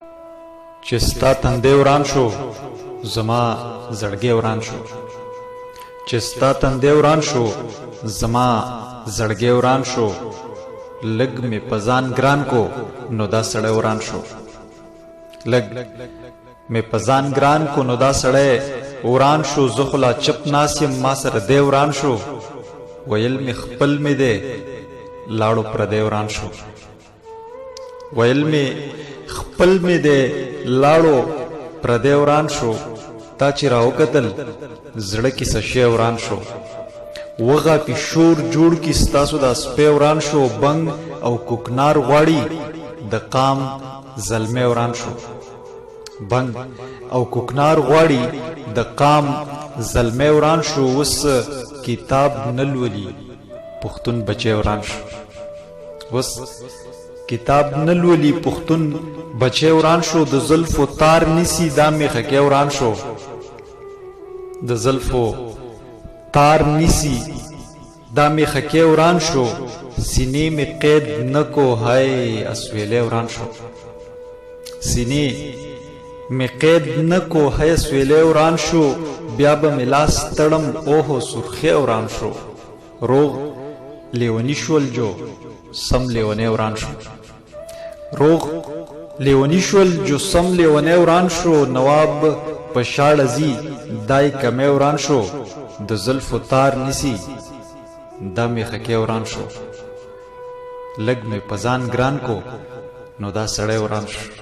چې ستا تندی وران شو زما زړګی وران شو، چې ستا تندی وران شو زما زړګی وران شو، لږ مې په ځان ګران کو نو دا سړی وران شو، لږ مې په ځان ګران کو نو دا سړی وران شو، زه خو لا چپ ناست یم ما سره دی وران شو، ویل مې خپل مې دی لاړو پردی وران شو، ویل مې خپل مې دی لاړو پردی وران شو، تا چې راوکتل زړه کې څه شی وران شو، وغاپي شور جوړ کې ستاسو دا سپی وران شو، بنګ او کوکنار غواړي د قام زلمی وران شو، بنګ او کوکنار غواړي د قام زلمی وران شو، وس کتاب نه لولي پښتون بچی وران شو، وس کتاب نه لولي پښتون بچی وران شو، د زلفو تار نیسی دا میخکې وران شو، د زلفو تار نیسی دا میخکې وران شو، سینې می قید نکو هاي اسویلې وران شو، سینې می قید نکو هاي اسویلې وران شو، بیا به می لاس تړم اوهو سرخی وران شو، روغ لیونی شول جو سم لیونی وران شو، روغ لیونی شول جو سم لیونی وران شو، نواب پشاړ ازي دای کمه وران شو، د زلفو تار نیسی دا میخکې وران شو، لږ مې په ځان ګران کو نو دا سړی وران شو.